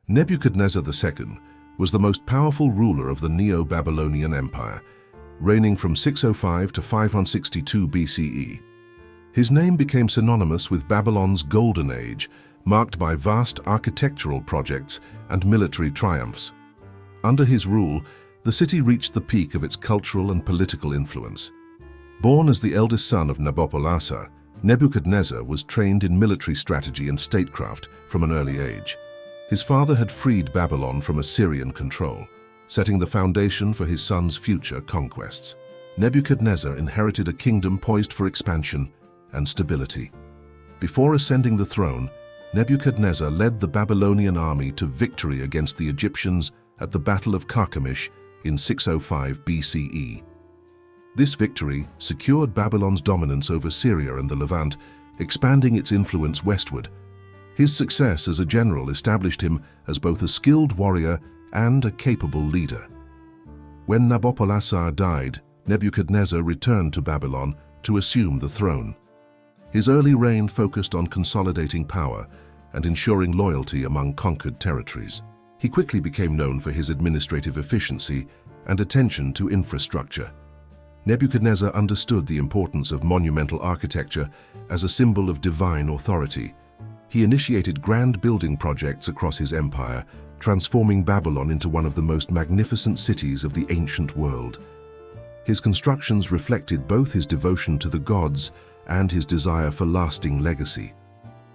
Nebuchadnezzar II was the most powerful ruler of the Neo-Babylonian Empire, reigning from 605 to 562 BCE. His name became synonymous with Babylon's Golden Age, marked by vast architectural projects and military triumphs. Under his rule, the city reached the peak of its cultural and political influence. Born as the eldest son of Nabopolassar, Nebuchadnezzar was trained in military strategy and statecraft from an early age. His father had freed Babylon from Assyrian control, setting the foundation for his son's future conquests. Nebuchadnezzar inherited a kingdom poised for expansion and stability. Before ascending the throne, Nebuchadnezzar led the Babylonian army to victory against the Egyptians at the Battle of Carchemish in 605 BCE. This victory secured Babylon's dominance over Syria and the Levant, expanding its influence westward. His success as a general established him as both a skilled warrior and a capable leader. When Nabopolassar died, Nebuchadnezzar returned to Babylon to assume the throne. His early reign focused on consolidating power and ensuring loyalty among conquered territories. He quickly became known for his administrative efficiency and attention to infrastructure. Nebuchadnezzar understood the importance of monumental architecture as a symbol of divine authority. He initiated grand building projects across his empire, transforming Babylon into one of the most magnificent cities of the ancient world. His constructions reflected both his devotion to the gods and his desire for lasting legacy.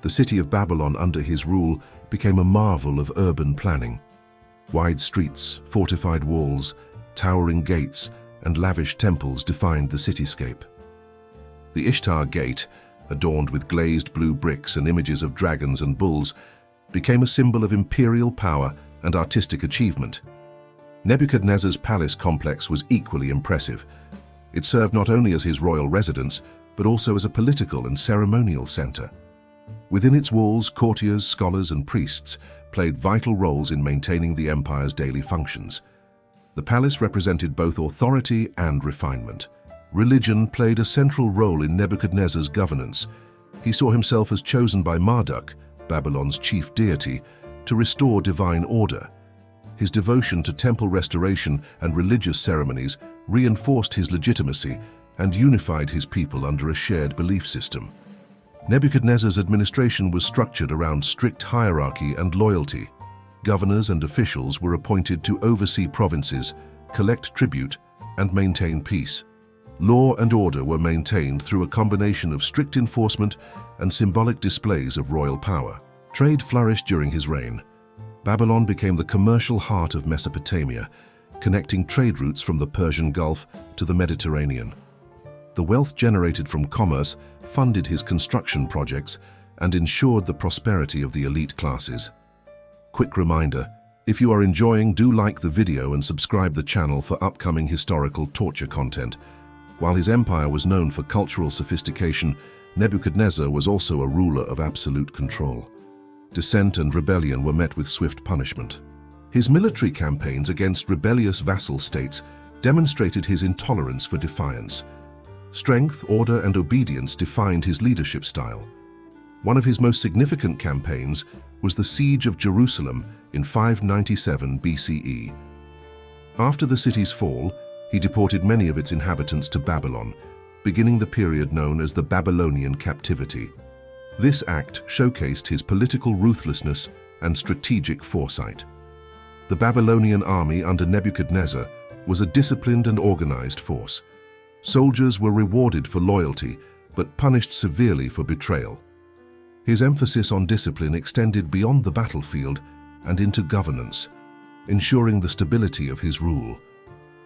The city of Babylon under his rule became a marvel of urban planning. Wide streets, fortified walls, towering gates, and lavish temples defined the cityscape. The Ishtar Gate, adorned with glazed blue bricks and images of dragons and bulls, became a symbol of imperial power and artistic achievement. Nebuchadnezzar's palace complex was equally impressive. It served not only as his royal residence, but also as a political and ceremonial center. Within its walls, courtiers, scholars, and priests played vital roles in maintaining the empire's daily functions. The palace represented both authority and refinement. Religion played a central role in Nebuchadnezzar's governance. He saw himself as chosen by Marduk, Babylon's chief deity, to restore divine order. His devotion to temple restoration and religious ceremonies reinforced his legitimacy and unified his people under a shared belief system. Nebuchadnezzar's administration was structured around strict hierarchy and loyalty. Governors and officials were appointed to oversee provinces, collect tribute, and maintain peace. Law and order were maintained through a combination of strict enforcement and symbolic displays of royal power. Trade flourished during his reign. Babylon became the commercial heart of Mesopotamia, connecting trade routes from the Persian Gulf to the Mediterranean. The wealth generated from commerce funded his construction projects and ensured the prosperity of the elite classes. Quick reminder, if you are enjoying, do like the video and subscribe the channel for upcoming historical torture content. While his empire was known for cultural sophistication, Nebuchadnezzar was also a ruler of absolute control. Dissent and rebellion were met with swift punishment. His military campaigns against rebellious vassal states demonstrated his intolerance for defiance. Strength, order, and obedience defined his leadership style. One of his most significant campaigns was the Siege of Jerusalem in 597 BCE. After the city's fall, he deported many of its inhabitants to Babylon, beginning the period known as the Babylonian captivity. This act showcased his political ruthlessness and strategic foresight. The Babylonian army under Nebuchadnezzar was a disciplined and organized force. Soldiers were rewarded for loyalty, but punished severely for betrayal. His emphasis on discipline extended beyond the battlefield and into governance, ensuring the stability of his rule.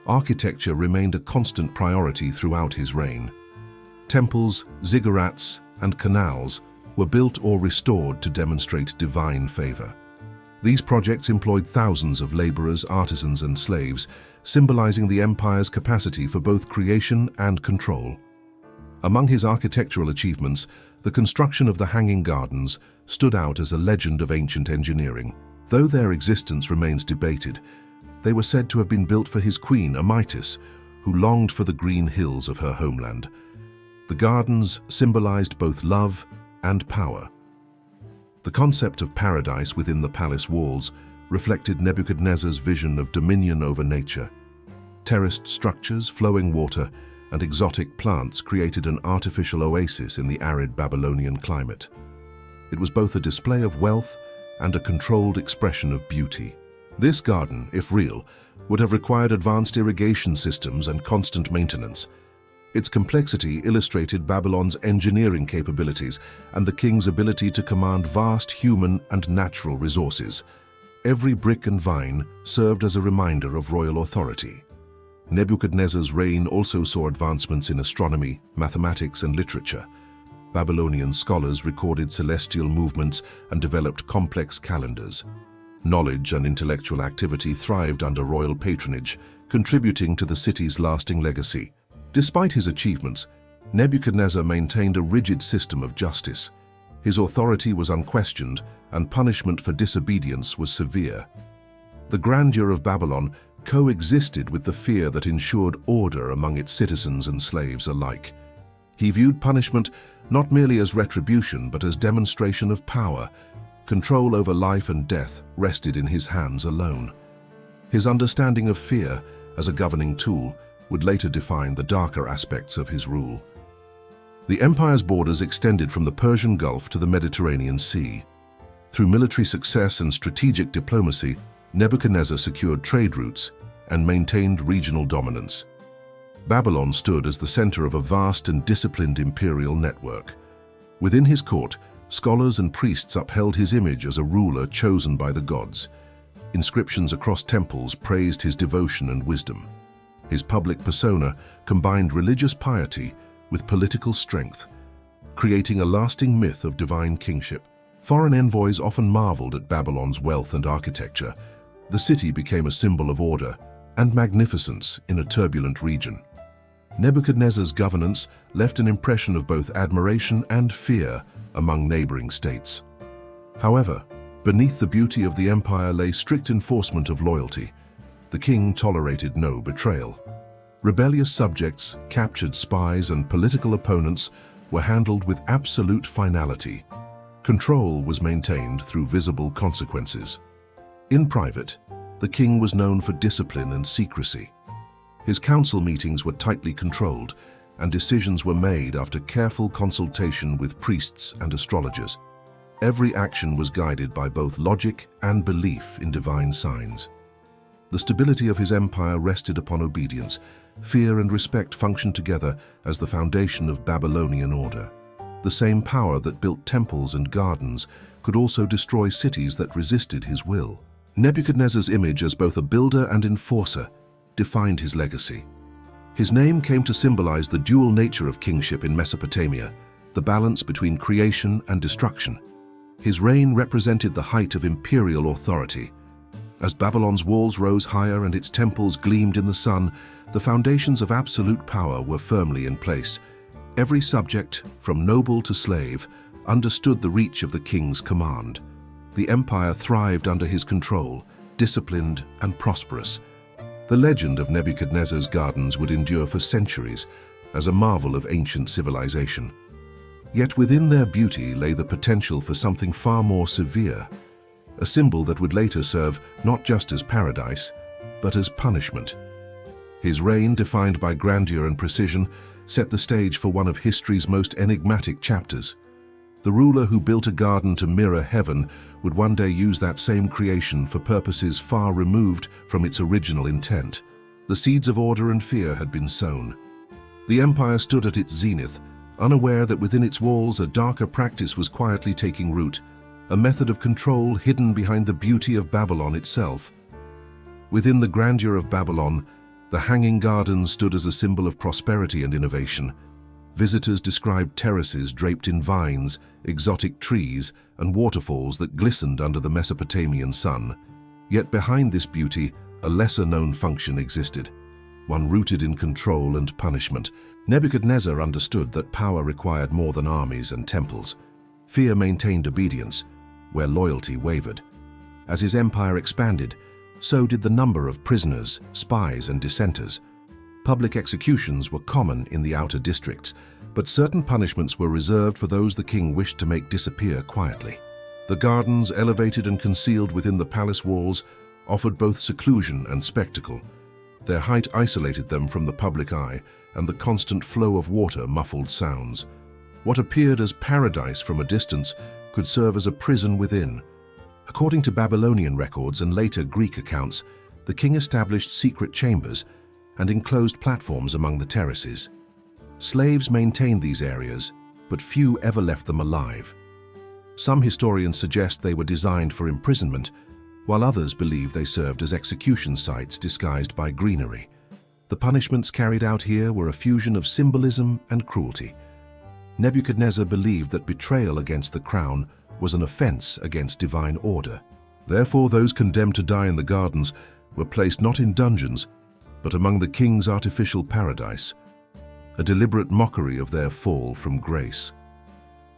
Architecture remained a constant priority throughout his reign. Temples, ziggurats, and canals were built or restored to demonstrate divine favor. These projects employed thousands of laborers, artisans, and slaves, symbolizing the empire's capacity for both creation and control. Among his architectural achievements, the construction of the Hanging Gardens stood out as a legend of ancient engineering. Though their existence remains debated, they were said to have been built for his queen, Amytis, who longed for the green hills of her homeland. The gardens symbolized both love and power. The concept of paradise within the palace walls reflected Nebuchadnezzar's vision of dominion over nature. Terraced structures, flowing water, and exotic plants created an artificial oasis in the arid Babylonian climate. It was both a display of wealth and a controlled expression of beauty. This garden, if real, would have required advanced irrigation systems and constant maintenance. Its complexity illustrated Babylon's engineering capabilities and the king's ability to command vast human and natural resources. Every brick and vine served as a reminder of royal authority. Nebuchadnezzar's reign also saw advancements in astronomy, mathematics, and literature. Babylonian scholars recorded celestial movements and developed complex calendars. Knowledge and intellectual activity thrived under royal patronage, contributing to the city's lasting legacy. Despite his achievements, Nebuchadnezzar maintained a rigid system of justice. His authority was unquestioned, and punishment for disobedience was severe. The grandeur of Babylon coexisted with the fear that ensured order among its citizens and slaves alike. He viewed punishment not merely as retribution but as demonstration of power. Control over life and death rested in his hands alone. His understanding of fear as a governing tool would later define the darker aspects of his rule. The empire's borders extended from the Persian Gulf to the Mediterranean Sea. Through military success and strategic diplomacy, Nebuchadnezzar secured trade routes and maintained regional dominance. Babylon stood as the center of a vast and disciplined imperial network. Within his court, scholars and priests upheld his image as a ruler chosen by the gods. Inscriptions across temples praised his devotion and wisdom. His public persona combined religious piety with political strength, creating a lasting myth of divine kingship. Foreign envoys often marveled at Babylon's wealth and architecture. The city became a symbol of order and magnificence in a turbulent region. Nebuchadnezzar's governance left an impression of both admiration and fear among neighboring states. However, beneath the beauty of the empire lay strict enforcement of loyalty. The king tolerated no betrayal. Rebellious subjects, captured spies, and political opponents were handled with absolute finality. Control was maintained through visible consequences. In private, the king was known for discipline and secrecy. His council meetings were tightly controlled, and decisions were made after careful consultation with priests and astrologers. Every action was guided by both logic and belief in divine signs. The stability of his empire rested upon obedience. Fear and respect functioned together as the foundation of Babylonian order. The same power that built temples and gardens could also destroy cities that resisted his will. Nebuchadnezzar's image as both a builder and enforcer defined his legacy. His name came to symbolize the dual nature of kingship in Mesopotamia, the balance between creation and destruction. His reign represented the height of imperial authority. As Babylon's walls rose higher and its temples gleamed in the sun, the foundations of absolute power were firmly in place. Every subject, from noble to slave, understood the reach of the king's command. The empire thrived under his control, disciplined and prosperous. The legend of Nebuchadnezzar's gardens would endure for centuries as a marvel of ancient civilization. Yet within their beauty lay the potential for something far more severe, a symbol that would later serve not just as paradise, but as punishment. His reign, defined by grandeur and precision, set the stage for one of history's most enigmatic chapters. The ruler who built a garden to mirror heaven would one day use that same creation for purposes far removed from its original intent. The seeds of order and fear had been sown. The empire stood at its zenith, unaware that within its walls a darker practice was quietly taking root, a method of control hidden behind the beauty of Babylon itself. Within the grandeur of Babylon, the hanging gardens stood as a symbol of prosperity and innovation. Visitors described terraces draped in vines, exotic trees, and waterfalls that glistened under the Mesopotamian sun. Yet behind this beauty, a lesser-known function existed, one rooted in control and punishment. Nebuchadnezzar understood that power required more than armies and temples. Fear maintained obedience, where loyalty wavered. As his empire expanded, so did the number of prisoners, spies, and dissenters. Public executions were common in the outer districts, but certain punishments were reserved for those the king wished to make disappear quietly. The gardens, elevated and concealed within the palace walls, offered both seclusion and spectacle. Their height isolated them from the public eye, and the constant flow of water muffled sounds. What appeared as paradise from a distance could serve as a prison within. According to Babylonian records and later Greek accounts, the king established secret chambers and enclosed platforms among the terraces. Slaves maintained these areas, but few ever left them alive. Some historians suggest they were designed for imprisonment, while others believe they served as execution sites disguised by greenery. The punishments carried out here were a fusion of symbolism and cruelty. Nebuchadnezzar believed that betrayal against the crown was an offense against divine order. Therefore, those condemned to die in the gardens were placed not in dungeons, but among the king's artificial paradise, a deliberate mockery of their fall from grace.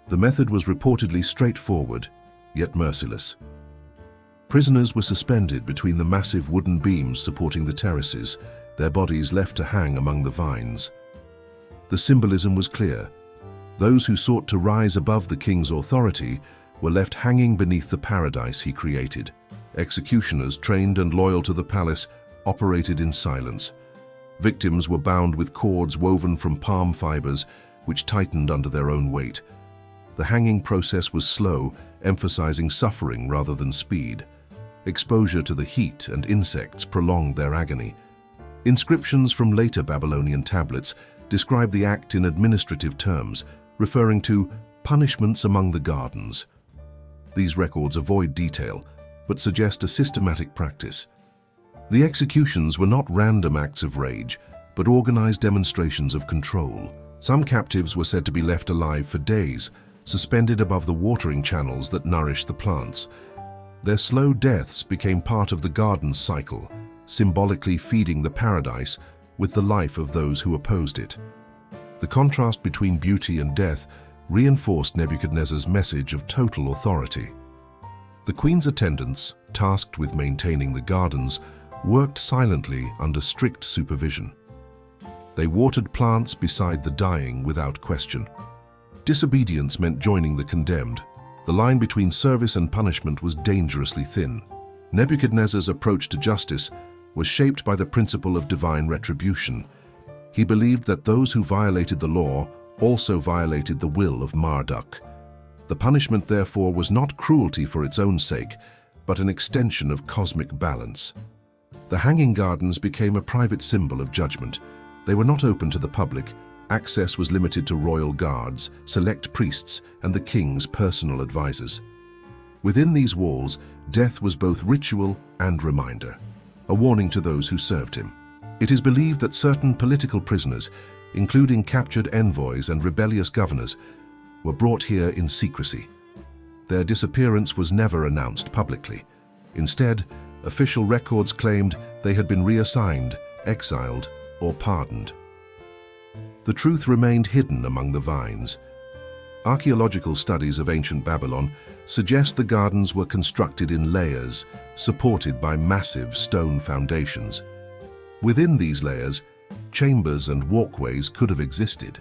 The method was reportedly straightforward, yet merciless. Prisoners were suspended between the massive wooden beams supporting the terraces, their bodies left to hang among the vines. The symbolism was clear. Those who sought to rise above the king's authority were left hanging beneath the paradise he created. Executioners, trained and loyal to the palace, operated in silence. Victims were bound with cords woven from palm fibers, which tightened under their own weight. The hanging process was slow, emphasizing suffering rather than speed. Exposure to the heat and insects prolonged their agony. Inscriptions from later Babylonian tablets describe the act in administrative terms, referring to punishments among the gardens. These records avoid detail, but suggest a systematic practice. The executions were not random acts of rage, but organized demonstrations of control. Some captives were said to be left alive for days, suspended above the watering channels that nourished the plants. Their slow deaths became part of the garden's cycle, symbolically feeding the paradise with the life of those who opposed it. The contrast between beauty and death reinforced Nebuchadnezzar's message of total authority. The queen's attendants, tasked with maintaining the gardens, worked silently under strict supervision. They watered plants beside the dying without question. Disobedience meant joining the condemned. The line between service and punishment was dangerously thin. Nebuchadnezzar's approach to justice was shaped by the principle of divine retribution. He believed that those who violated the law also violated the will of Marduk. The punishment, therefore, was not cruelty for its own sake, but an extension of cosmic balance. The hanging gardens became a private symbol of judgment. They were not open to the public. Access was limited to royal guards, select priests, and the king's personal advisors. Within these walls, death was both ritual and reminder, a warning to those who served him. It is believed that certain political prisoners, including captured envoys and rebellious governors, were brought here in secrecy. Their disappearance was never announced publicly. Instead, official records claimed they had been reassigned, exiled, or pardoned. The truth remained hidden among the vines. Archaeological studies of ancient Babylon suggest the gardens were constructed in layers, supported by massive stone foundations. Within these layers, chambers and walkways could have existed.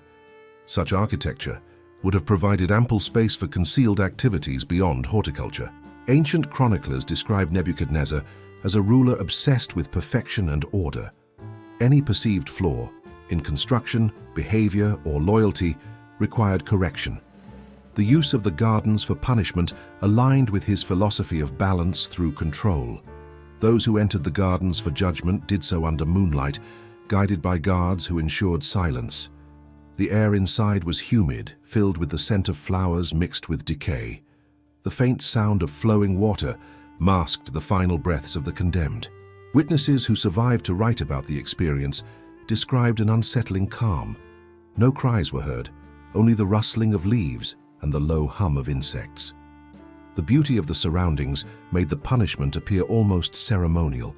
Such architecture would have provided ample space for concealed activities beyond horticulture. Ancient chroniclers describe Nebuchadnezzar as a ruler obsessed with perfection and order. Any perceived flaw in construction, behavior, or loyalty required correction. The use of the gardens for punishment aligned with his philosophy of balance through control. Those who entered the gardens for judgment did so under moonlight, guided by guards who ensured silence. The air inside was humid, filled with the scent of flowers mixed with decay. The faint sound of flowing water masked the final breaths of the condemned. Witnesses who survived to write about the experience described an unsettling calm. No cries were heard, only the rustling of leaves and the low hum of insects. The beauty of the surroundings made the punishment appear almost ceremonial.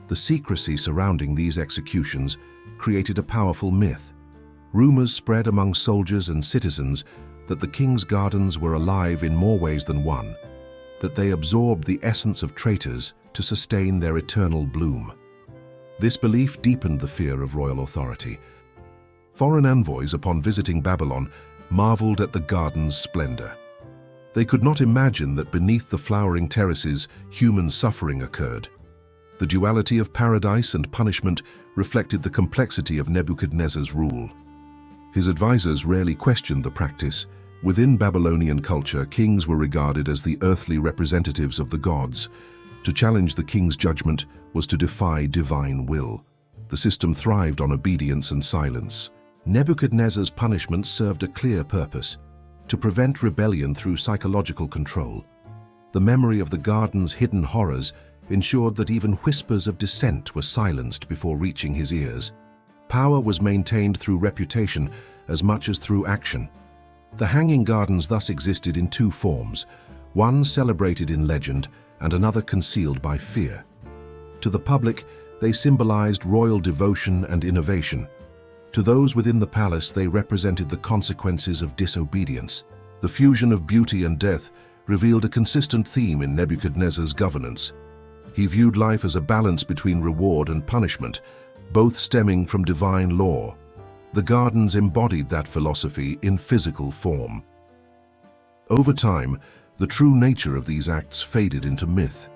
The secrecy surrounding these executions created a powerful myth. Rumors spread among soldiers and citizens that the king's gardens were alive in more ways than one, that they absorbed the essence of traitors to sustain their eternal bloom. This belief deepened the fear of royal authority. Foreign envoys, upon visiting Babylon, marveled at the garden's splendor. They could not imagine that beneath the flowering terraces, human suffering occurred. The duality of paradise and punishment reflected the complexity of Nebuchadnezzar's rule. His advisors rarely questioned the practice. Within Babylonian culture, kings were regarded as the earthly representatives of the gods. To challenge the king's judgment was to defy divine will. The system thrived on obedience and silence. Nebuchadnezzar's punishment served a clear purpose: to prevent rebellion through psychological control. The memory of the garden's hidden horrors ensured that even whispers of dissent were silenced before reaching his ears. Power was maintained through reputation as much as through action. The hanging gardens thus existed in two forms, one celebrated in legend and another concealed by fear. To the public, they symbolized royal devotion and innovation. To those within the palace, they represented the consequences of disobedience. The fusion of beauty and death revealed a consistent theme in Nebuchadnezzar's governance. He viewed life as a balance between reward and punishment, both stemming from divine law. The gardens embodied that philosophy in physical form. Over time, the true nature of these acts faded into myth.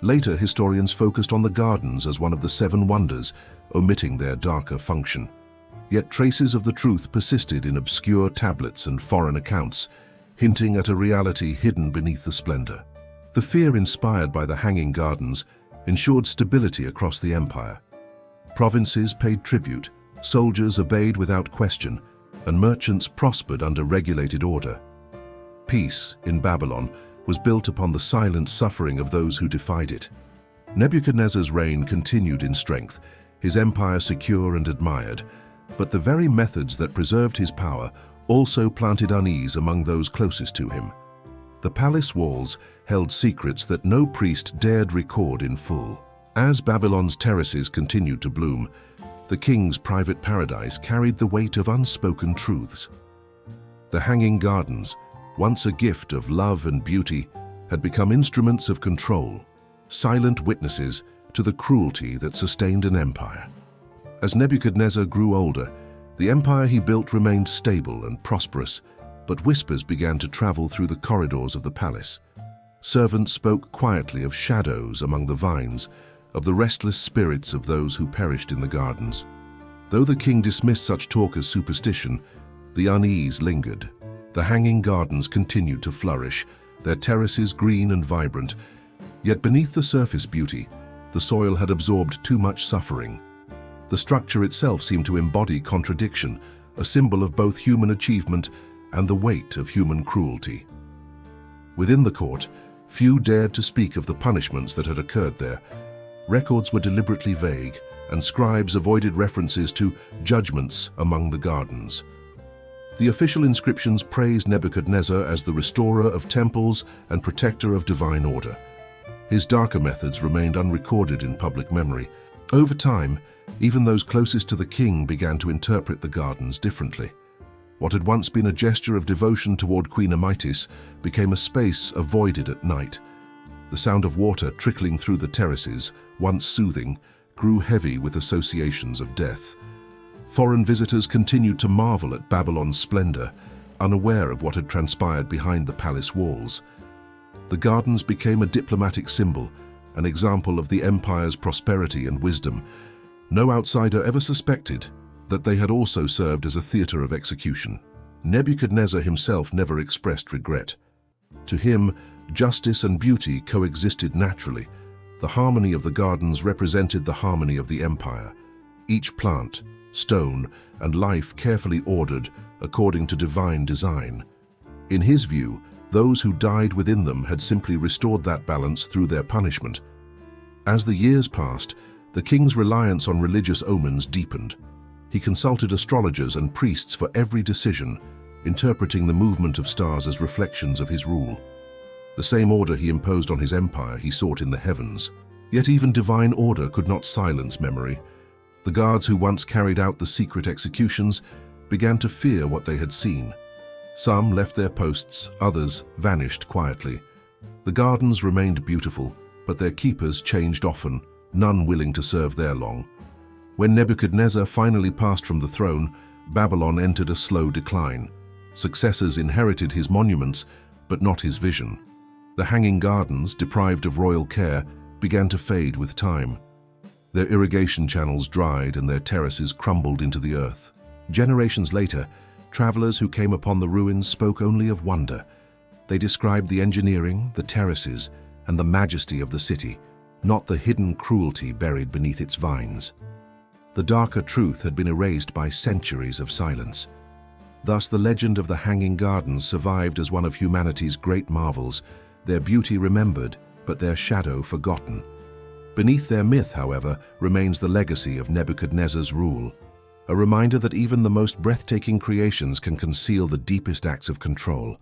Later, historians focused on the gardens as one of the seven wonders, omitting their darker function. Yet traces of the truth persisted in obscure tablets and foreign accounts, hinting at a reality hidden beneath the splendor. The fear inspired by the hanging gardens ensured stability across the empire. Provinces paid tribute, soldiers obeyed without question, and merchants prospered under regulated order. Peace, in Babylon, was built upon the silent suffering of those who defied it. Nebuchadnezzar's reign continued in strength, his empire secure and admired, but the very methods that preserved his power also planted unease among those closest to him. The palace walls held secrets that no priest dared record in full. As Babylon's terraces continued to bloom, the king's private paradise carried the weight of unspoken truths. The hanging gardens, once a gift of love and beauty, had become instruments of control, silent witnesses to the cruelty that sustained an empire. As Nebuchadnezzar grew older, the empire he built remained stable and prosperous, but whispers began to travel through the corridors of the palace. Servants spoke quietly of shadows among the vines, of the restless spirits of those who perished in the gardens. Though the king dismissed such talk as superstition, the unease lingered. The hanging gardens continued to flourish, their terraces green and vibrant. Yet beneath the surface beauty, the soil had absorbed too much suffering. The structure itself seemed to embody contradiction, a symbol of both human achievement and the weight of human cruelty. Within the court, few dared to speak of the punishments that had occurred there. Records were deliberately vague, and scribes avoided references to judgments among the gardens. The official inscriptions praised Nebuchadnezzar as the restorer of temples and protector of divine order. His darker methods remained unrecorded in public memory. Over time, even those closest to the king began to interpret the gardens differently. What had once been a gesture of devotion toward Queen Amytis became a space avoided at night. The sound of water trickling through the terraces, once soothing, grew heavy with associations of death. Foreign visitors continued to marvel at Babylon's splendor, unaware of what had transpired behind the palace walls. The gardens became a diplomatic symbol, an example of the empire's prosperity and wisdom. No outsider ever suspected that they had also served as a theater of execution. Nebuchadnezzar himself never expressed regret. To him, justice and beauty coexisted naturally. The harmony of the gardens represented the harmony of the empire. Each plant, stone, and life carefully ordered according to divine design. In his view, those who died within them had simply restored that balance through their punishment. As the years passed, the king's reliance on religious omens deepened. He consulted astrologers and priests for every decision, interpreting the movement of stars as reflections of his rule. The same order he imposed on his empire he sought in the heavens. Yet even divine order could not silence memory. The guards who once carried out the secret executions began to fear what they had seen. Some left their posts, others vanished quietly. The gardens remained beautiful, but their keepers changed often, none willing to serve there long. When Nebuchadnezzar finally passed from the throne, Babylon entered a slow decline. Successors inherited his monuments, but not his vision. The hanging gardens, deprived of royal care, began to fade with time. Their irrigation channels dried and their terraces crumbled into the earth. Generations later, travelers who came upon the ruins spoke only of wonder. They described the engineering, the terraces, and the majesty of the city, not the hidden cruelty buried beneath its vines. The darker truth had been erased by centuries of silence. Thus, the legend of the Hanging Gardens survived as one of humanity's great marvels, their beauty remembered, but their shadow forgotten. Beneath their myth, however, remains the legacy of Nebuchadnezzar's rule, a reminder that even the most breathtaking creations can conceal the deepest acts of control.